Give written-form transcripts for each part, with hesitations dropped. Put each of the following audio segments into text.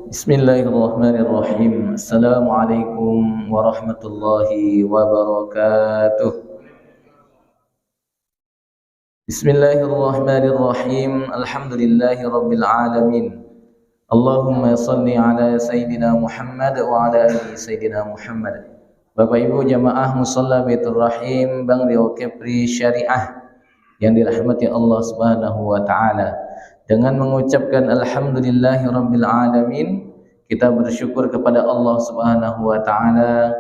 Bismillahirrahmanirrahim. Assalamualaikum warahmatullahi wabarakatuh. Bismillahirrahmanirrahim. Alhamdulillahi rabbil alamin. Allahumma salli ala Sayyidina Muhammad wa ala ali Sayyidina Muhammad. Bapak Ibu jamaah musalla Baitur Rahim Bang Riau Kepri Syariah yang dirahmati Allah Subhanahu wa taala. Dengan mengucapkan alhamdulillahi rabbil alamin, kita bersyukur kepada Allah Subhanahu wa taala.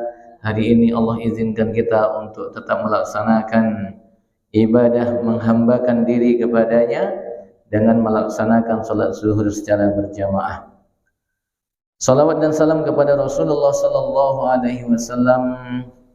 Hari ini Allah izinkan kita untuk tetap melaksanakan ibadah menghambakan diri kepadanya dengan melaksanakan salat zuhur secara berjamaah. Salawat dan salam kepada Rasulullah sallallahu alaihi wasallam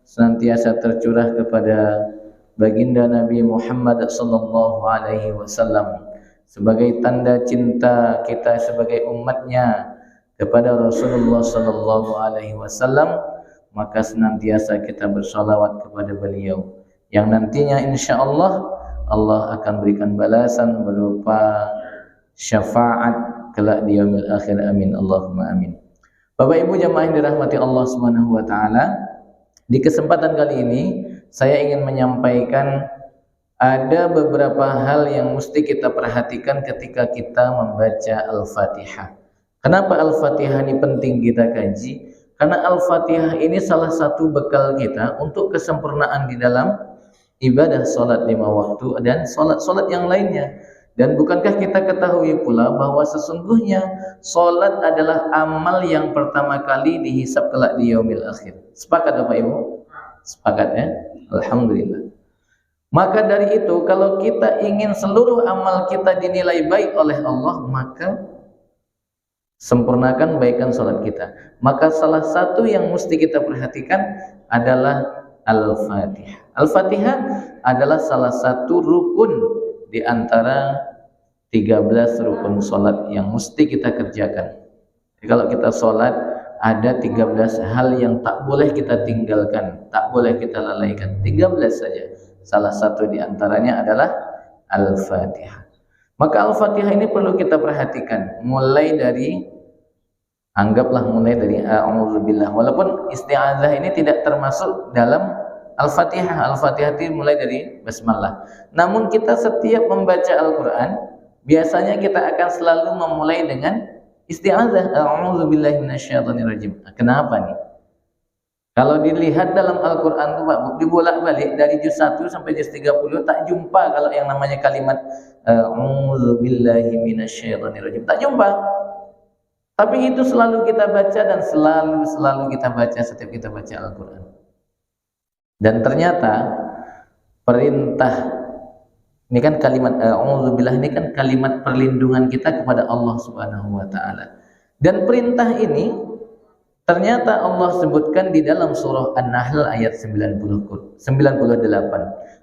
senantiasa tercurah kepada baginda Nabi Muhammad sallallahu alaihi wasallam sebagai tanda cinta kita sebagai umatnya kepada Rasulullah sallallahu alaihi wasallam, maka senantiasa kita bersalawat kepada beliau yang nantinya insyaallah Allah akan berikan balasan berupa syafaat kelak di yaumil akhir. Amin Allahumma amin. Bapak Ibu jamaah yang dirahmati Allah Subhanahu wa taala, di kesempatan kali ini saya ingin menyampaikan ada beberapa hal yang mesti kita perhatikan ketika kita membaca Al-Fatihah. Kenapa Al-Fatihah ini penting kita kaji? Karena Al-Fatihah ini salah satu bekal kita untuk kesempurnaan di dalam ibadah salat 5 waktu dan salat-salat yang lainnya. Dan bukankah kita ketahui pula bahwa sesungguhnya salat adalah amal yang pertama kali dihisab kelak di yaumil akhir. Sepakat Bapak Ibu? Sepakat ya? Alhamdulillah. Maka dari itu kalau kita ingin seluruh amal kita dinilai baik oleh Allah, maka sempurnakan baikkan salat kita. Maka salah satu yang mesti kita perhatikan adalah Al-Fatihah. Al-Fatihah adalah salah satu rukun di antara 13 rukun salat yang mesti kita kerjakan. Jadi kalau kita salat ada 13 hal yang tak boleh kita tinggalkan, tak boleh kita lalaikan. 13 saja. Salah satu di antaranya adalah Al-Fatihah. Maka Al-Fatihah ini perlu kita perhatikan mulai dari a'udzubillah. Walaupun isti'adzah ini tidak termasuk dalam Al-Fatihah. Al-Fatihah itu mulai dari basmalah. Namun kita setiap membaca Al-Qur'an biasanya kita akan selalu memulai dengan isti'adzah. A'udzubillahi minasyaitonirrajim. Kenapa nih? Kalau dilihat dalam Al-Quran itu Pak, dibolak-balik dari juz 1 sampai juz 30 tak jumpa kalau yang namanya kalimat a'udzubillahi minasyaitonirrajim. Tak jumpa. Tapi itu selalu kita baca dan selalu kita baca setiap kita baca Al-Quran. Dan ternyata perintah ini kan kalimat a'udzubillah ini kan kalimat perlindungan kita kepada Allah Subhanahu wa taala. Dan perintah ini ternyata Allah sebutkan di dalam surah An-Nahl ayat 98.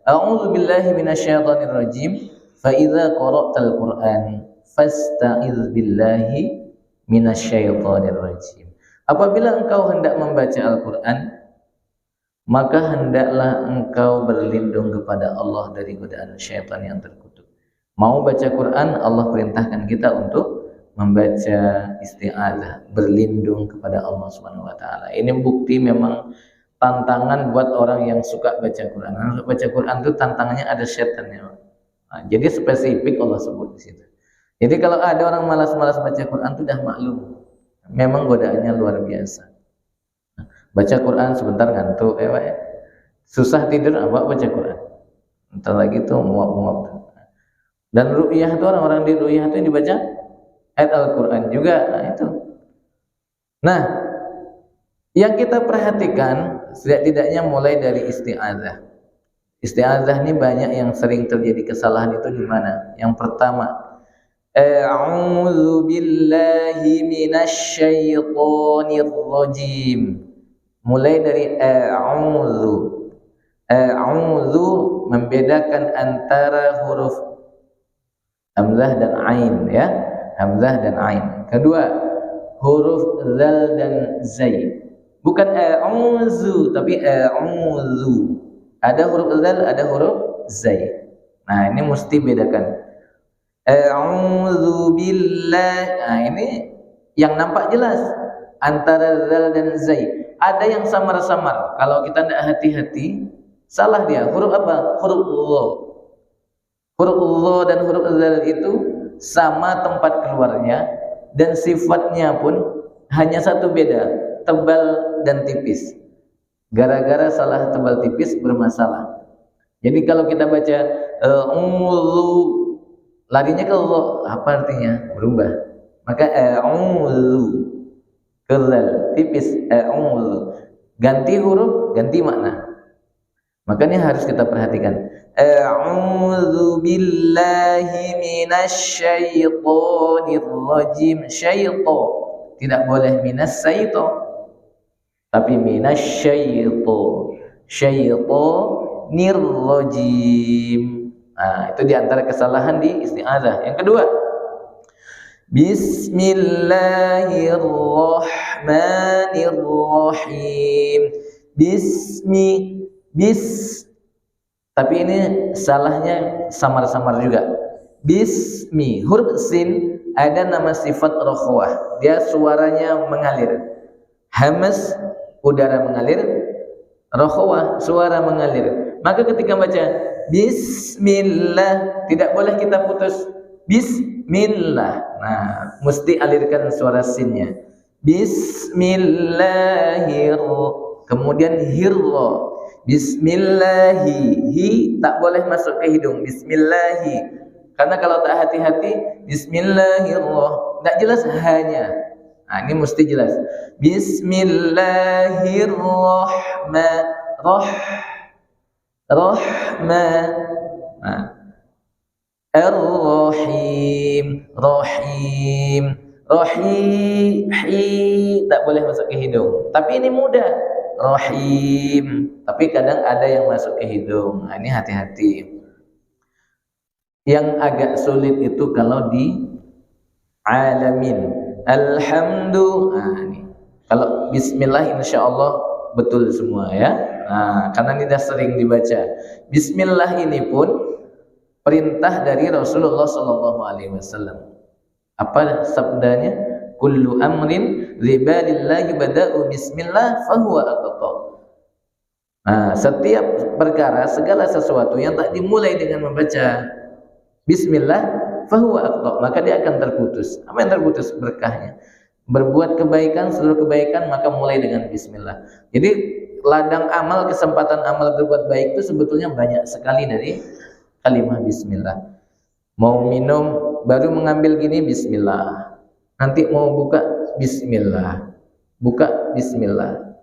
A'udzubillahi minasyaitonirrajim. Fa idza qara'tal Qur'an fasta'iz billahi minasyaitonirrajim. Apabila engkau hendak membaca Al-Qur'an, maka hendaklah engkau berlindung kepada Allah dari godaan syaitan yang terkutuk. Mau baca Quran, Allah perintahkan kita untuk membaca isti'adzah, berlindung kepada Allah Subhanahu wa taala. Ini bukti memang tantangan buat orang yang suka baca Quran. Karena baca Quran itu tantangannya ada setannya. Nah, jadi spesifik Allah sebut di situ. Jadi kalau ada orang malas-malas baca Quran itu dah maklum. Memang godaannya luar biasa. Baca Quran sebentar ngantuk, Pak ya. Susah tidur baca Quran. Entar lagi tuh muap-muap. Dan ru'yah itu orang-orang di ru'yah itu dibaca ayat Al-Quran juga. Nah, yang kita perhatikan setidaknya mulai dari isti'adzah. Isti'adzah ini banyak yang sering terjadi kesalahan itu di mana? Yang pertama, a'udzu billahi minasyaitonir rajim. Mulai dari a'udzu. A'udzu membedakan antara huruf hamzah dan ain ya. Hamzah dan ain. Kedua, huruf zal dan zai. Bukan a'udzu tapi a'udzu. Ada huruf zal, ada huruf zai. Nah, ini mesti bedakan. A'udzu billah. Nah, ini yang nampak jelas antara zal dan zai. Ada yang samar-samar. Kalau kita tidak hati-hati, salah dia. Huruf apa? Huruf dha. Huruf dha dan huruf zal itu sama tempat keluarnya dan sifatnya pun hanya satu beda, tebal dan tipis. Gara-gara salah tebal tipis bermasalah. Jadi kalau kita baca larinya ke dha, apa artinya? Berubah. Maka kerzal tipis ganti huruf, ganti makna. Makanya harus kita perhatikan. A'udzu billahi minasyaitonir rajim. Syaito tidak boleh minas saito, tapi minasyaito. Syaitonir rajim. Nah, itu diantara kesalahan di isti'adzah. Yang kedua, Bismillahirrahmanirrahim. Tapi ini salahnya samar-samar juga. Bismi, huruf sin ada nama sifat rokhwah. Dia suaranya mengalir. Hamas, udara mengalir. Rokhwah, suara mengalir. Maka ketika baca Bismillah, tidak boleh kita putus Bismillah. Nah, mesti alirkan suara sinnya. Kemudian hirra. Bismillahi, hi tak boleh masuk ke hidung. Bismillahi. Karena kalau tak hati-hati, Bismillahirrahmanirrahim, tak jelas hanya. Nah, ini mesti jelas. Ar-Rahim, Rahim, tak boleh masuk ke hidung. Tapi ini mudah, Rahim. Tapi kadang ada yang masuk ke hidung. Nah, ini hati-hati. Yang agak sulit itu kalau di alamin. Alhamdulillah. Nah, ini. Kalau Bismillah, insya Allah betul semua ya. Nah, karena ini sudah sering dibaca. Bismillah ini pun perintah dari Rasulullah SAW. Apa sabdanya? Kullu amrin dzibalillahi bada'u bismillah fahuwa aqta. Nah, setiap perkara, segala sesuatu yang tak dimulai dengan membaca bismillah fahuwa aqta, maka dia akan terputus. Apa yang terputus? Berkahnya. Berbuat kebaikan, seluruh kebaikan maka mulai dengan bismillah. Jadi ladang amal, kesempatan amal berbuat baik itu sebetulnya banyak sekali dari kalimah bismillah. Mau minum baru mengambil gini bismillah. Nanti mau buka bismillah. Buka bismillah.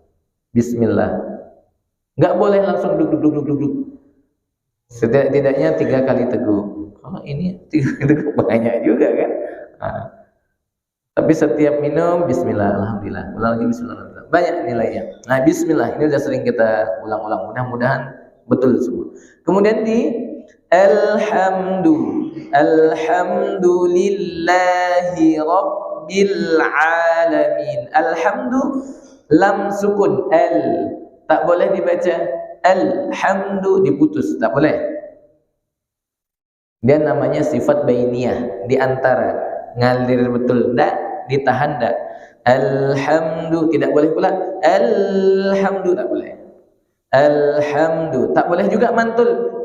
Bismillah. Enggak boleh langsung duduk. Setidaknya 3 kali teguh. Kalau ini 3 kali teguh banyak juga kan. Nah, tapi setiap minum bismillah, alhamdulillah. Ulang lagi bismillah, alhamdulillah. Banyak nilainya. Nah, bismillah ini sudah sering kita ulang-ulang. Mudah-mudahan betul semua. Kemudian di Alhamdulillahi Rabbil Alamin. Alhamdu lam sukun al, tak boleh dibaca alhamdu diputus, tak boleh. Dia namanya sifat bainiyah, di antara, ngalir betul enggak, ditahan enggak. Alhamdu tidak boleh pula alhamdu, tak boleh. Alhamdu tak boleh juga mantul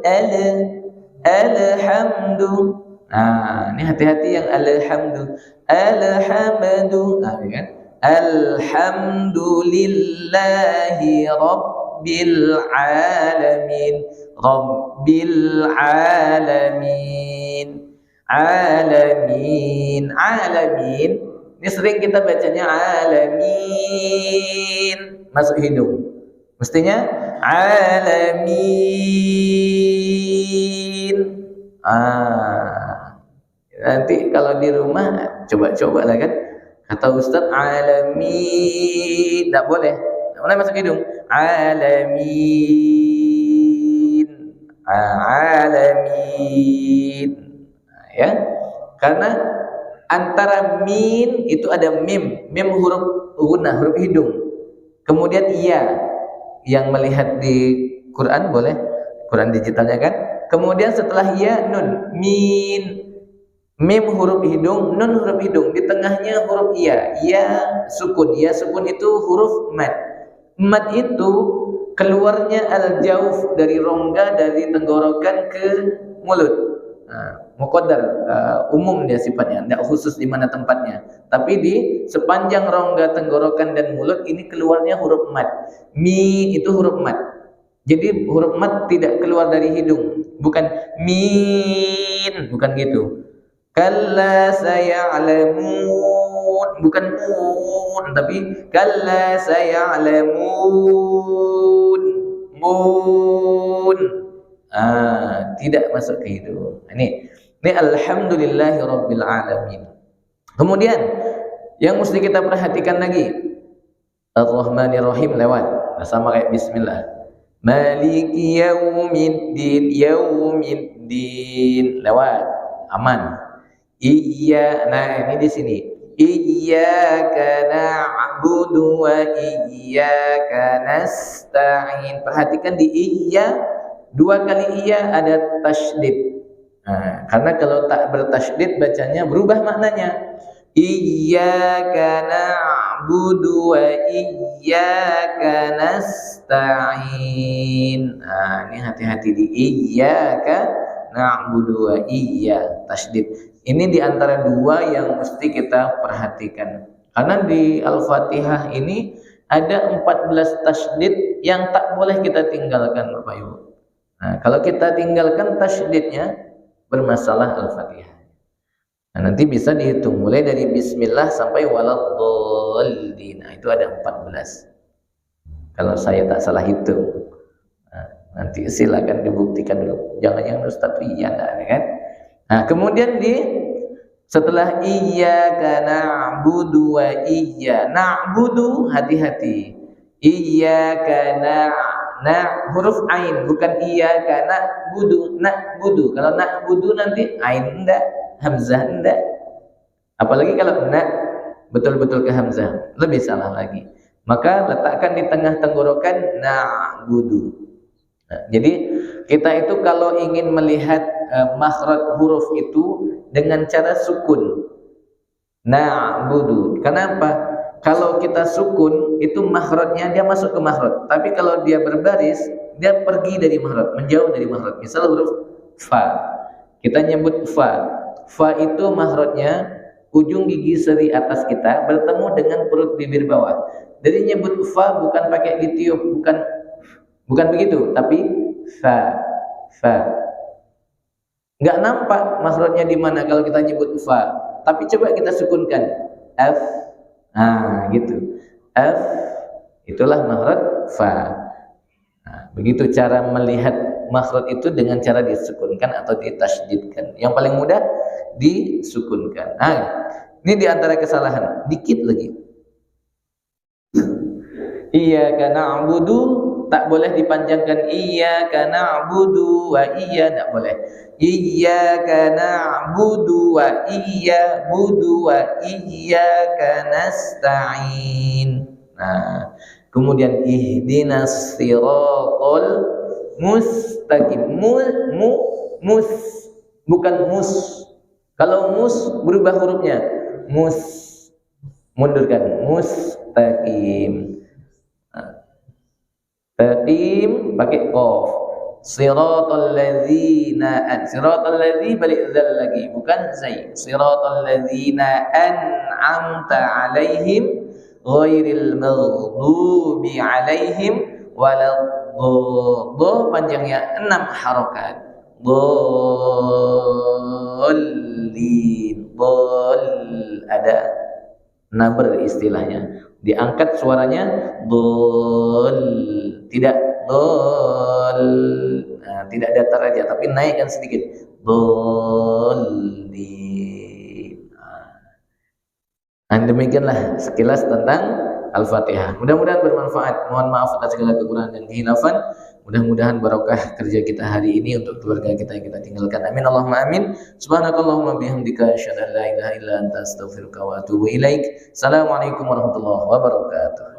alhamdu. Nah, ini hati-hati yang alhamdu. Nah, kan? Alhamdulillahi Rabbil Alamin. Rabbil Alamin. Alamin. Ini sering kita bacanya alamin, masuk hidung. Mestinya alamin. Nanti kalau di rumah coba lah kan. Kata Ustaz alamin, tak boleh masuk hidung. Alamin. Alamin. Ya. Karena antara min itu ada mim huruf gunnah, huruf hidung. Kemudian iya. Yang melihat di Quran boleh, Quran digitalnya kan. Kemudian setelah ya nun, min. Mim huruf hidung, nun huruf hidung, di tengahnya huruf iya. Iya sukun. Iya sukun itu huruf mad. Mad itu keluarnya al-jauf dari rongga dari tenggorokan ke mulut. Muqaddar, umum dia sifatnya, tidak khusus di mana tempatnya. Tapi di sepanjang rongga tenggorokan dan mulut ini keluarnya huruf mad. Mi itu huruf mad. Jadi huruf mad tidak keluar dari hidung, bukan min, bukan gitu. Kalla saya'lamun, bukan mun, tapi kalla saya'lamun, mun. Tidak masuk ke hidung. Ini alhamdulillahirabbil alamin. Kemudian yang mesti kita perhatikan lagi, Ar-Rahmanir-Rahim lewat, sama kayak bismillah. Maliki yaumiddin, yaumiddin lewat, aman. Iya, nah ini di sini. Iyyaka na'budu wa iyyaka nasta'in. Perhatikan di iya, dua kali iya ada tasydid. Karena kalau tak bertasydid bacanya berubah maknanya. Iyyaka na'budu wa iyyaka nasta'in. Ini hati-hati di iyyaka na'budu wa iyya tasydid. Ini di antara dua yang mesti kita perhatikan. Karena di Al-Fatihah ini ada 14 tasydid yang tak boleh kita tinggalkan, Bapak Ibu. Kalau kita tinggalkan tasydidnya, bermasalah Al-Fatihah. Nanti bisa dihitung mulai dari bismillah sampai waladhdallin. Itu ada 14. Kalau saya tak salah hitung. Nanti silakan dibuktikan dulu. Jangan yang Ustaz iya enggak, kan? Kemudian setelah iyyaka na'budu wa na'budu, hati-hati. Iyyaka huruf ain, bukan iyyaka na'budu. Kalau na'budu nanti ain enggak, hamzah enggak. Apalagi kalau betul-betul ke hamzah, lebih salah lagi. Maka letakkan di tengah tenggorokan na'budu. Jadi kita itu kalau ingin melihat makhraj huruf itu dengan cara sukun. Na'budu. Kenapa? Kalau kita sukun itu makhrajnya dia masuk ke makhraj. Tapi kalau dia berbaris, dia pergi dari makhraj, menjauh dari makhraj. Misal huruf fa. Kita nyebut fa. Fa itu makhrajnya ujung gigi seri atas kita bertemu dengan perut bibir bawah. Jadi nyebut fa bukan pakai ditiup, bukan begitu, tapi fa. Enggak nampak makhrajnya di mana kalau kita nyebut fa. Tapi coba kita sukunkan f. Gitu. F itulah makhraj fa. Begitu cara melihat makhraj itu dengan cara disukunkan atau ditasydidkan. Yang paling mudah disukunkan. Ini di antara kesalahan. Dikit lagi. Iyyaka na'budu tak boleh dipanjangkan. Iyyaka na'budu wa iyya, tak boleh. Iyyaka na'budu wa iyyaka nasta'in. Kemudian ihdinas siratal mustaqim. Mus bukan mus. Kalau mus berubah hurufnya. Mundurkan. Mustaqim. Taqim pakai qaf. Siratal ladzina siratal ladzi balik zal lagi, bukan zai. Siratal ladzina an'amta alaihim ghairil maghdubi alaihim waladhdallin. Panjangnya 6 harokat. Dhallin. Ada naber istilahnya. Diangkat suaranya tidak tidak datar aja, tapi naikkan sedikit. Demikianlah sekilas tentang Al-Fatihah. Mudah-mudahan bermanfaat. Mohon maaf atas segala kekurangan dan kehilafan. Mudah-mudahan barokah kerja kita hari ini untuk keluarga kita yang kita tinggalkan. Amin Allahumma amin. Subhanakallahumma bihamdika asyhadu an la ilaha illa anta astaghfiruka wa atubu ilaik. Assalamualaikum warahmatullahi wabarakatuh.